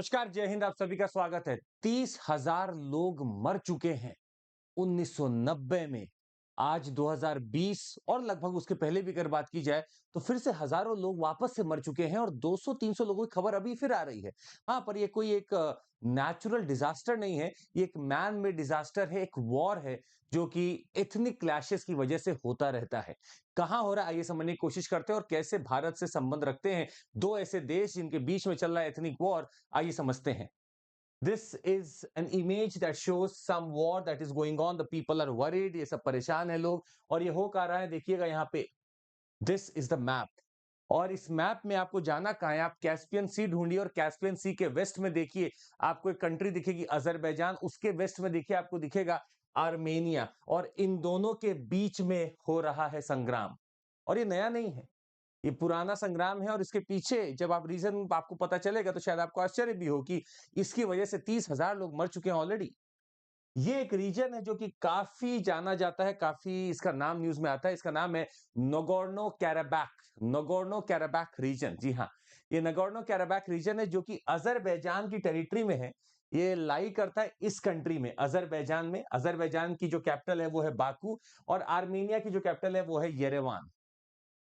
नमस्कार, जय हिंद। आप सभी का स्वागत है। 30,000 लोग मर चुके हैं 1990 में। आज 2020 और लगभग उसके पहले भी अगर बात की जाए तो फिर से हजारों लोग वापस से मर चुके हैं और 200-300 लोगों की खबर अभी फिर आ रही है। हाँ, पर ये कोई एक नेचुरल डिजास्टर नहीं है, ये एक मैन मेड डिजास्टर है, एक वॉर है जो कि एथनिक क्लैशेस की वजह से होता रहता है। कहाँ हो रहा है, आइए समझने की कोशिश करते हैं और कैसे भारत से संबंध रखते हैं दो ऐसे देश जिनके बीच में चल रहा है एथनिक वॉर। आइए समझते हैं। This is an image that shows some war that is going on. The people are worried. ये सब परेशान है लोग और ये हो क्या रहा है देखिएगा यहाँ पे। This is the map. और इस मैप में आपको जाना कहाँ है, आप कैस्पियन सी ढूंढिए और कैस्पियन सी के वेस्ट में देखिए आपको एक कंट्री दिखेगी अजरबैजान, उसके वेस्ट में देखिए आपको दिखेगा आर्मेनिया और इन दोनों के बीच में हो रहा है संग्राम। और ये नया नहीं है, ये पुराना संग्राम है और इसके पीछे जब आप रीजन आपको पता चलेगा तो शायद आपको आश्चर्य भी हो कि इसकी वजह से 30,000 लोग मर चुके हैं ऑलरेडी। ये एक रीजन है जो कि काफी जाना जाता है, काफी इसका नाम न्यूज में आता है। इसका नाम है नगोर्नो कैराबैक। नगोर्नो कैराबैक रीजन, जी हाँ, ये नगोर्नो कैराबैक रीजन है जो कि अजरबैजान की टेरिटरी में है। ये लाई करता है इस कंट्री में, अजरबैजान में। अजरबैजान की जो कैपिटल है वो है बाकू और आर्मेनिया की जो कैपिटल है वो है येरेवान।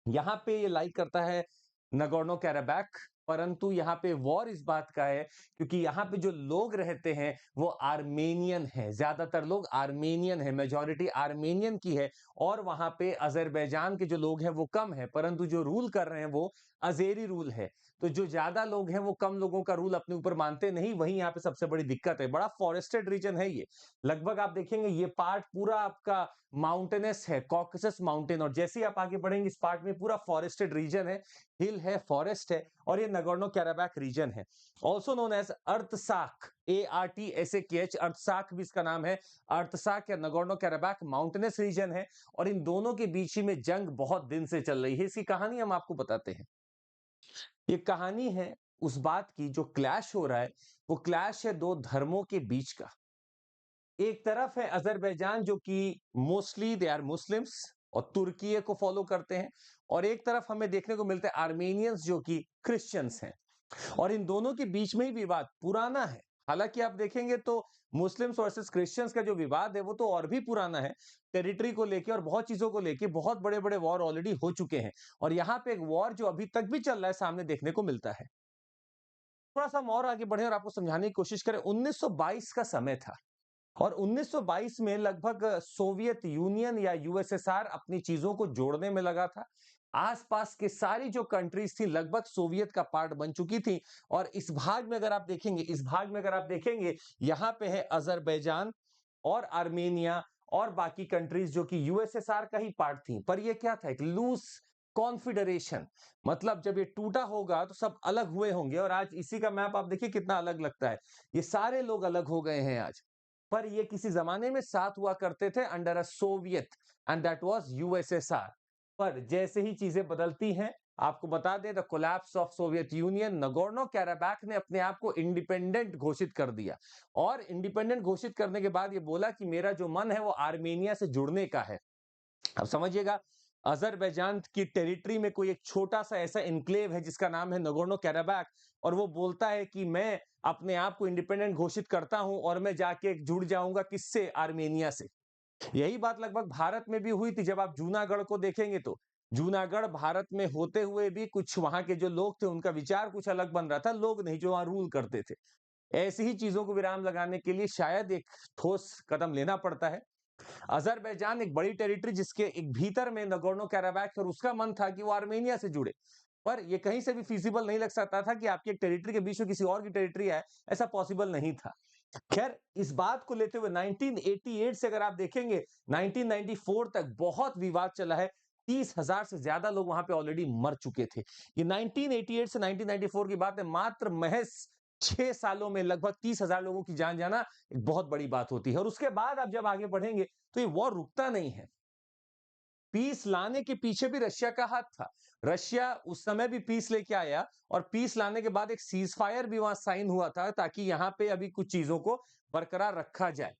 यहाँ पे ये लाइक करता है नगोर्नो कैराबैक, परंतु यहाँ पे वॉर इस बात का है क्योंकि यहाँ पे जो लोग रहते हैं वो आर्मेनियन है। ज्यादातर लोग आर्मेनियन है, मेजॉरिटी आर्मेनियन की है और वहां पे अजरबैजान के जो लोग हैं वो कम है, परंतु जो रूल कर रहे हैं वो अजेरी रूल है। तो जो ज्यादा लोग हैं वो कम लोगों का रूल अपने ऊपर मानते नहीं, वही यहाँ पे सबसे बड़ी दिक्कत है। बड़ा फॉरेस्टेड रीजन है ये। लगभग आप देखेंगे ये पार्ट पूरा आपका माउंटेनस है, कॉकेसस माउंटेन, और जैसे ही आप आगे बढ़ेंगे इस पार्ट में पूरा फॉरेस्टेड रीजन है, हिल है, फॉरेस्ट है और ये नगोर्नो कैराबैक रीजन है। ऑल्सो नोन एज अर्थसाक, ARTSAKH, अर्थसाक भी इसका नाम है। अर्थसाक या नगोर्नो कैराबैक माउंटेनस रीजन है और इन दोनों के बीच ही में जंग बहुत दिन से चल रही है। इसकी कहानी हम आपको बताते हैं। ये कहानी है उस बात की, जो क्लैश हो रहा है वो क्लैश है दो धर्मों के बीच का। एक तरफ है अजरबैजान जो कि मोस्टली दे आर मुस्लिम्स और तुर्की को फॉलो करते हैं, और एक तरफ हमें देखने को मिलते हैं आर्मेनियंस जो कि क्रिश्चियंस हैं। और इन दोनों के बीच में ही विवाद पुराना है। हालांकि आप देखेंगे तो मुस्लिम्स वर्सेस क्रिश्चियंस का जो विवाद है वो तो और भी पुराना है, टेरिटरी को लेके और बहुत चीजों को लेके बहुत बड़े बड़े वॉर ऑलरेडी हो चुके हैं। और यहाँ पे एक वॉर जो अभी तक भी चल रहा है सामने देखने को मिलता है। थोड़ा सा हम और आगे बढ़े और आपको समझाने की कोशिश करें। 1922 का समय था और 1922 में लगभग सोवियत यूनियन या यूएसएसआर अपनी चीजों को जोड़ने में लगा था। आसपास के सारी जो कंट्रीज थी लगभग सोवियत का पार्ट बन चुकी थी। और इस भाग में अगर आप देखेंगे, यहाँ पे है अजरबैजान और आर्मेनिया और बाकी कंट्रीज जो कि यूएसएसआर का ही पार्ट थी। पर ये क्या था, एक लूज कॉन्फिडरेशन। मतलब जब ये टूटा होगा तो सब अलग हुए होंगे, और आज इसी का मैप आप देखिए कितना अलग लगता है। ये सारे लोग अलग हो गए हैं आज, पर ये किसी जमाने में साथ हुआ करते थे under a Soviet, and that was USSR. पर जैसे ही चीजें बदलती हैं, आपको बता दें the collapse of Soviet Union, Nagorno Karabakh ने अपने आप को इंडिपेंडेंट घोषित कर दिया। और इंडिपेंडेंट घोषित करने के बाद ये बोला कि मेरा जो मन है वो आर्मेनिया से जुड़ने का है। अब समझिएगा, अजरबैजान की टेरिटरी में कोई एक छोटा सा ऐसा इनक्लेव है जिसका नाम है नगोर्नो कैराबैक, और वो बोलता है कि मैं अपने आप को इंडिपेंडेंट घोषित करता हूं और मैं जाके जुड़ जाऊंगा किससे, आर्मेनिया से। यही बात लगभग भारत में भी हुई थी। जब आप जूनागढ़ को देखेंगे तो जूनागढ़ भारत में होते हुए भी कुछ वहां के जो लोग थे उनका विचार कुछ अलग बन रहा था, लोग नहीं जो वहां रूल करते थे। ऐसी ही चीजों को विराम लगाने के लिए शायद एक ठोस कदम लेना पड़ता है। अजरबैजान एक बड़ी टेरिटरी जिसके एक भीतर में नगोर्नो कैराबैक, और उसका मन था कि वो आर्मेनिया से जुड़े, पर ये कहीं से भी फिजिबल नहीं लग सकता था कि आपकी एक टेरिटरी के बीच में किसी और की टेरिटरी है, ऐसा पॉसिबल नहीं था। खैर, इस बात को लेते हुए 1988 से अगर आप देखेंगे 1994 तक बहुत विवाद चला है। 30,000 से ज्यादा लोग वहां पे ऑलरेडी मर चुके थे। ये 1988 से 1994 की बात है, मात्र महज 6 सालों में लगभग 30,000 लोगों की जान जाना एक बहुत बड़ी बात होती है। और उसके बाद आप जब आगे बढ़ेंगे तो ये वॉर रुकता नहीं है। पीस लाने के पीछे भी रशिया का हाथ था। रशिया उस समय भी पीस लेके आया, और पीस लाने के बाद एक सीज फायर भी वहां साइन हुआ था ताकि यहां पे अभी कुछ चीजों को बरकरार रखा जाए।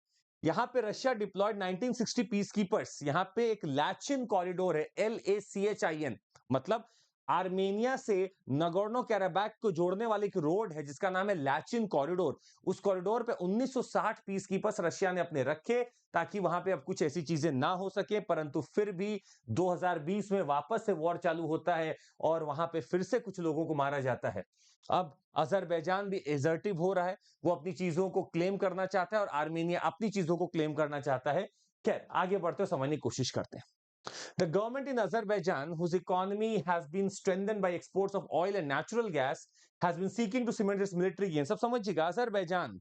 यहां पे रशिया डिप्लॉयड 1960 पीस कीपर्स। यहां पे एक लैचिन कॉरिडोर है, LACHIN, मतलब आर्मेनिया से नगोर्नो कैराबैक को जोड़ने वाली एक रोड है जिसका नाम है लैचिन कॉरिडोर। उस कॉरिडोर पे 1960 पीस कीपर्स रशिया ने अपने रखे ताकि वहां पे अब कुछ ऐसी चीजें ना हो सके, परंतु फिर भी 2020 में वापस से वॉर चालू होता है और वहां पे फिर से कुछ लोगों को मारा जाता है। अब अजरबैजान भी एजर्टिव हो रहा है, वो अपनी चीजों को क्लेम करना चाहता है और आर्मेनिया अपनी चीजों को क्लेम करना चाहता है। खैर, आगे बढ़ते हुए समझने की कोशिश करते हैं। The government in Azerbaijan, whose economy has been strengthened by exports of oil and natural gas, has been seeking to cement its military gains. अब समझिएगा, अजरबैजान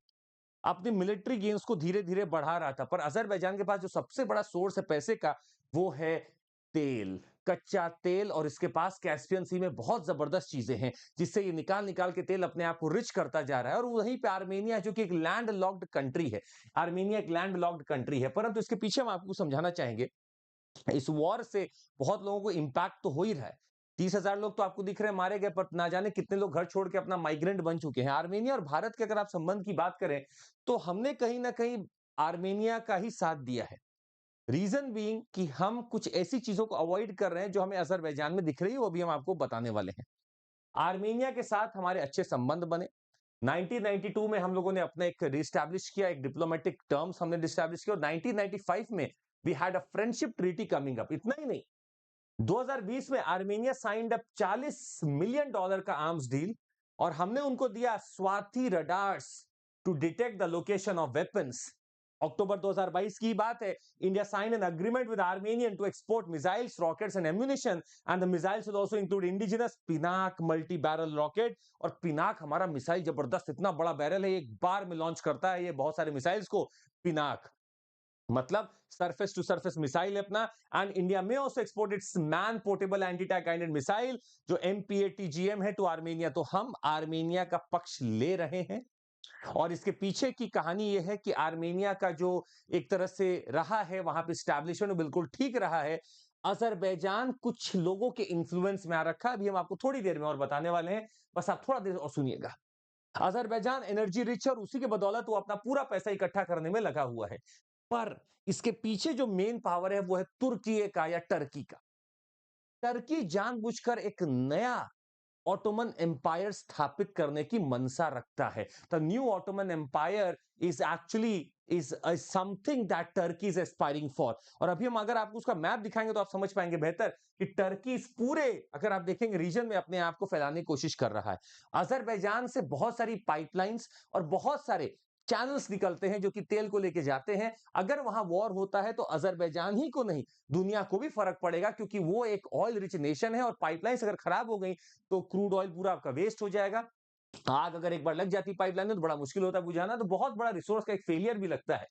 अपनी मिलिट्री गेन्स को धीरे धीरे बढ़ा रहा था, पर अजरबैजान के पास जो सबसे बड़ा सोर्स है पैसे का वो है तेल, कच्चा तेल, और इसके पास कैस्पियन सी में बहुत जबरदस्त चीजें हैं जिससे ये निकाल निकाल के तेल अपने आप को रिच करता जा रहा है। और वहीं पे आर्मेनिया जो कि एक लैंड लॉक्ड कंट्री है, आर्मेनिया एक लैंड लॉक्ड कंट्री है, परंतु इसके पीछे हम आपको समझाना चाहेंगे इस वॉर से बहुत लोगों को इंपैक्ट तो हो ही रहा है। 30,000 लोग तो आपको दिख रहे हैं मारे गए, पर ना जाने कितने लोग घर छोड़ के अपना माइग्रेंट बन चुके हैं। आर्मेनिया और भारत के अगर आप संबंध की बात करें तो हमने कहीं ना कहीं आर्मेनिया का ही साथ दिया है। रीजन बीइंग कि हम कुछ ऐसी चीजों को अवॉइड कर रहे हैं जो हमें अजरबैजान में दिख रही है, वो भी हम आपको बताने वाले हैं। आर्मेनिया के साथ हमारे अच्छे संबंध बने। 1992 में हम लोगों ने अपना एक रिस्टैब्लिश किया, एक डिप्लोमेटिक टर्म्स हमने डिस्टैब्लिश किया, और 1995 में we had a friendship treaty coming up. इतना ही नहीं, 2020 में आर्मेनिया साइंड अप $40 मिलियन का आर्म्स डील, और हमने उनको दिया Swathi radars to detect the location of weapons. अक्टूबर 2022 की बात है, India signed an agreement with Armenian to export missiles, rockets and ammunition, and the missiles will also include indigenous Pinaka multi barrel rocket. और पिनाक हमारा मिसाइल जबरदस्त, इतना बड़ा बैरल है, एक बार में लॉन्च करता है ये बहुत सारे मिसाइल्स को। पिनाक मतलब सरफेस टू सरफेस मिसाइल है अपना। एंड इंडिया में also export it's man portable anti tank guided missile जो MPATGM है टू आर्मेनिया। तो हम आर्मेनिया का पक्ष ले रहे हैं, और इसके पीछे की कहानी यह है कि आर्मेनिया का जो एक तरह से रहा है वहां पे स्टैब्लिशमेंट बिल्कुल ठीक रहा है। अजरबैजान कुछ लोगों के इन्फ्लुएंस में आ रखा है, अभी हम आपको थोड़ी देर में और बताने वाले हैं, बस आप थोड़ा देर और सुनिएगा। अजरबैजान एनर्जी रिच है और उसी के बदौलत वो अपना पूरा पैसा इकट्ठा करने में लगा हुआ है, पर इसके पीछे जो मेन पावर है वो है तुर्की का या टर्की का। टर्की जानबूझकर एक नया ऑटोमन एम्पायर स्थापित करने की मंशा रखता है। The new Ottoman empire is actually is something that Turkey is aspiring for. और अभी हम अगर आपको उसका मैप दिखाएंगे तो आप समझ पाएंगे बेहतर कि टर्की इस पूरे, अगर आप देखेंगे, रीजन में अपने आप को फैलाने की कोशिश कर रहा है। अजरबैजान से बहुत सारी पाइपलाइंस और बहुत सारे चैनल्स निकलते हैं जो कि तेल को लेके जाते हैं। अगर वहां वॉर होता है तो अजरबैजान ही को नहीं, दुनिया को भी फर्क पड़ेगा, क्योंकि वो एक ऑयल रिच नेशन है, और पाइपलाइंस अगर खराब हो गई तो क्रूड ऑयल पूरा आपका वेस्ट हो जाएगा। आग अगर एक बार लग जाती पाइपलाइन में तो बड़ा मुश्किल होता है बुझाना, तो बहुत बड़ा रिसोर्स का एक फेलियर भी लगता है।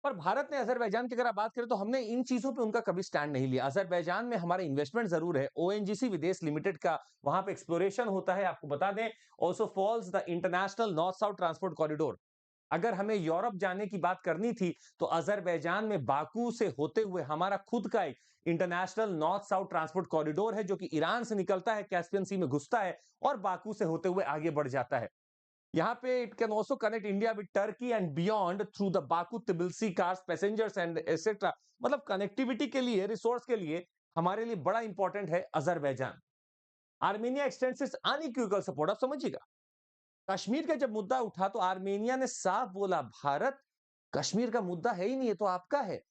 पर भारत ने अजरबैजान की अगर आप बात करें तो हमने इन चीजों पे उनका कभी स्टैंड नहीं लिया। अजरबैजान में हमारा इन्वेस्टमेंट जरूर है, ONGC विदेश लिमिटेड का वहां पे एक्सप्लोरेशन होता है, आपको बता दें। Also falls the international north south transport corridor. अगर हमें यूरोप जाने की बात करनी थी तो अजरबैजान में बाकू से होते हुए हमारा खुद का एक international north south transport corridor है जो कि ईरान से निकलता है, कैस्पियन सी में घुसता है और बाकू से होते हुए आगे बढ़ जाता है। यहाँ पे it can also connect India with Turkey and beyond through the Baku Tbilisi Kars passengers and etcetera. मतलब कनेक्टिविटी के लिए, रिसोर्स के लिए हमारे लिए बड़ा इंपॉर्टेंट है Azerbaijan. Armenia x tends it's unequivocal support. आप समझिएगा, कश्मीर का जब मुद्दा उठा तो आर्मेनिया ने साफ बोला, भारत कश्मीर का मुद्दा है ही नहीं, है तो आपका है।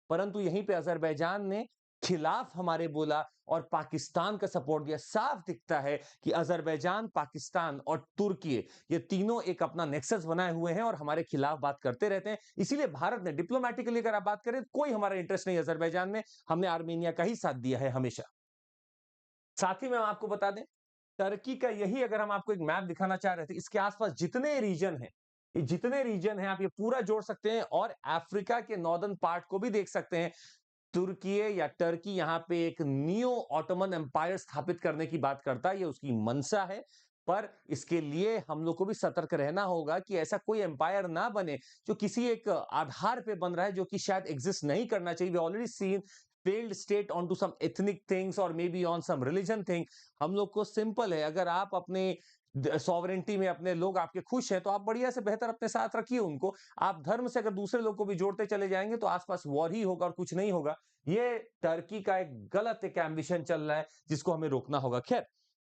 परंतु यहीं पे अजरबैजान ने खिलाफ हमारे बोला और पाकिस्तान का सपोर्ट दिया। साफ दिखता है कि अजरबैजान, पाकिस्तान और तुर्की, ये तीनों एक अपना नेक्सस बनाए हुए हैं और हमारे खिलाफ बात करते रहते हैं। इसीलिए भारत ने डिप्लोमेटिकली अगर आप बात करें, कोई हमारा इंटरेस्ट नहीं अजरबैजान में, हमने आर्मेनिया का ही साथ दिया है हमेशा। साथ ही में हम आपको बता दें, टर्की का यही, अगर हम आपको एक मैप दिखाना चाह रहे थे, इसके आसपास जितने रीजन हैं, ये जितने रीजन हैं आप ये पूरा जोड़ सकते हैं, और अफ्रीका के नॉर्दर्न पार्ट को भी देख सकते हैं। तुर्की या टर्की यहां पे एक न्यू ऑटोमन एम्पायर स्थापित करने की बात करता है, ये उसकी मंशा है। पर इसके लिए हम लोग को भी सतर्क रहना होगा कि ऐसा कोई एम्पायर ना बने जो किसी एक आधार पे बन रहा है, जो कि शायद एग्जिस्ट नहीं करना चाहिए। We already seen failed state onto some ethnic things or maybe on some religion thing। हम लोग को सिंपल है, अगर आप अपने सॉवरेंटी में अपने लोग आपके खुश हैं, तो आप बढ़िया से बेहतर अपने साथ रखिए उनको। आप धर्म से अगर दूसरे लोग को भी जोड़ते चले जाएंगे तो आसपास वॉर ही होगा और कुछ नहीं होगा। ये टर्की का एक गलत एक एम्बिशन चल रहा है जिसको हमें रोकना होगा। खैर,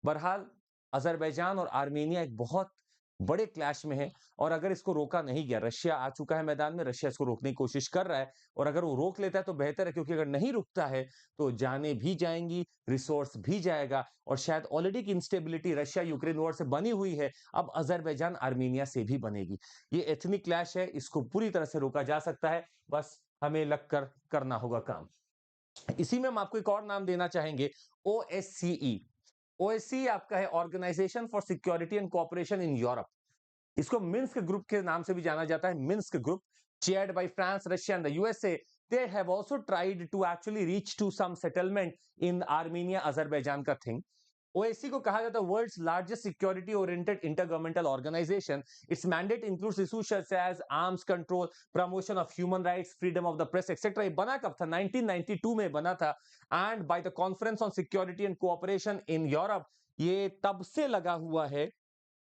बहरहाल अजरबैजान और आर्मेनिया एक बहुत बड़े क्लैश में है, और अगर इसको रोका नहीं गया, रशिया आ चुका है मैदान में, रशिया इसको रोकने की कोशिश कर रहा है, और अगर वो रोक लेता है तो बेहतर है, क्योंकि अगर नहीं रुकता है तो जानें भी जाएंगी, रिसोर्स भी जाएगा, और शायद ऑलरेडी की इंस्टेबिलिटी रशिया यूक्रेन वॉर से बनी हुई है, अब अजरबैजान आर्मेनिया से भी बनेगी। ये एथनिक क्लैश है, इसको पूरी तरह से रोका जा सकता है, बस हमें लगकर करना होगा काम। इसी में हम आपको एक और नाम देना चाहेंगे, ओएससीई। ओएससी आपका है organisation for security and cooperation in Europe. इसको मिन्स्क ग्रुप के नाम से भी जाना जाता है। Minsk group, chaired by France, Russia and the USA, they have also tried to actually reach to some settlement in Armenia Azerbaijan का thing। OSC को कहा जाता है world's largest security oriented intergovernmental organisation. Its mandate includes issues such as arms control, promotion of human rights, freedom of the press etcetera. ये बना कब था? 1992 में बना था, and by the conference on security and cooperation in Europe. ये तब से लगा हुआ है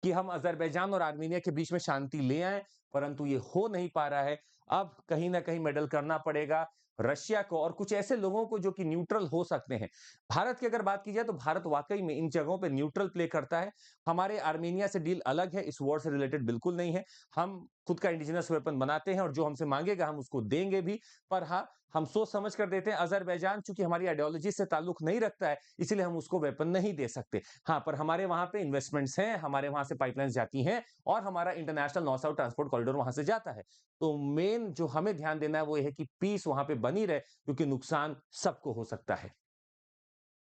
कि हम अजरबैजान और आर्मेनिया के बीच में शांति ले आए, परंतु ये हो नहीं पा रहा है। अब कहीं ना कहीं मेडल करना पड़ेगा रशिया को और कुछ ऐसे लोगों को जो कि न्यूट्रल हो सकते हैं। भारत की अगर बात की जाए तो भारत वाकई में इन जगहों पे न्यूट्रल प्ले करता है। हमारे आर्मेनिया से डील अलग है, इस वॉर से रिलेटेड बिल्कुल नहीं है। हम खुद का इंडिजिनस वेपन बनाते हैं और जो हमसे मांगेगा हम उसको देंगे भी, पर हाँ, हम सोच समझ कर देते हैं। अजरबैजान चूंकि हमारी आइडियोलॉजी से ताल्लुक नहीं रखता है, इसलिए हम उसको वेपन नहीं दे सकते। हाँ, पर हमारे वहां पे इन्वेस्टमेंट्स हैं, हमारे वहां से पाइपलाइंस जाती हैं, और हमारा international north south transport corridor वहां से जाता है। तो मेन जो हमें ध्यान देना है वो ये है कि पीस वहां पे बनी रहे, क्योंकि नुकसान सबको हो सकता है।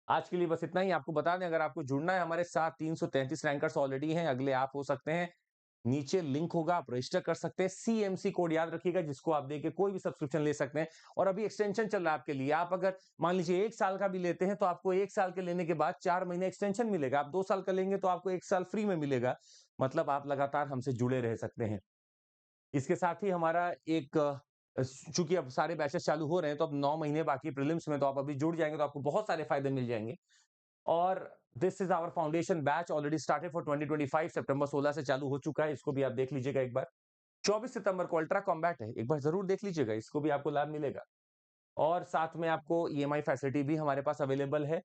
आज के लिए बस इतना ही। आपको बता दें, अगर आपको जुड़ना है हमारे साथ, 333 रैंकर्स ऑलरेडी हैं, अगले आप हो सकते हैं। नीचे लिंक होगा, आप रजिस्टर कर सकते हैं। सीएमसी कोड याद रखिएगा, जिसको आप देके कोई भी सब्सक्रिप्शन ले सकते हैं। और अभी एक्सटेंशन चल रहा है आपके लिए। आप अगर मान लीजिए 1 साल का भी लेते हैं तो आपको 1 साल के लेने के बाद 4 महीने एक्सटेंशन मिलेगा। आप 2 साल का लेंगे तो आपको 1 साल फ्री में मिलेगा। मतलब आप लगातार हमसे जुड़े रह सकते हैं। इसके साथ ही हमारा एक चूंकि अब सारे बैचेस चालू हो रहे हैं, तो अब 9 महीने बाकी प्रीलिम्स में, तो आप अभी जुड़ जाएंगे तो आपको बहुत सारे फायदे मिल जाएंगे। और this is our foundation batch, already started for 2025। सितंबर 16 से चालू हो चुका है, इसको भी आप देख लीजिएगा एक बार। 24 सितंबर को अल्ट्रा कॉम्बैट है, एक बार जरूर देख लीजिएगा, इसको भी आपको लाभ मिलेगा। और साथ में आपको ईएमआई फैसिलिटी भी हमारे पास अवेलेबल है।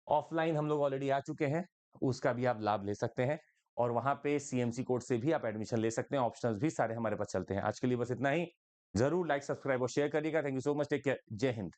ऑफलाइन हम लोग ऑलरेडी आ चुके हैं, उसका भी आप लाभ ले सकते हैं। और वहां पे सीएमसी कोड से भी आप एडमिशन ले सकते हैं। ऑप्शंस भी सारे हमारे पास चलते हैं। आज के लिए बस इतना ही। जरूर लाइक, सब्सक्राइब और शेयर करिएगा। Thank you so much, take care, जय हिंद।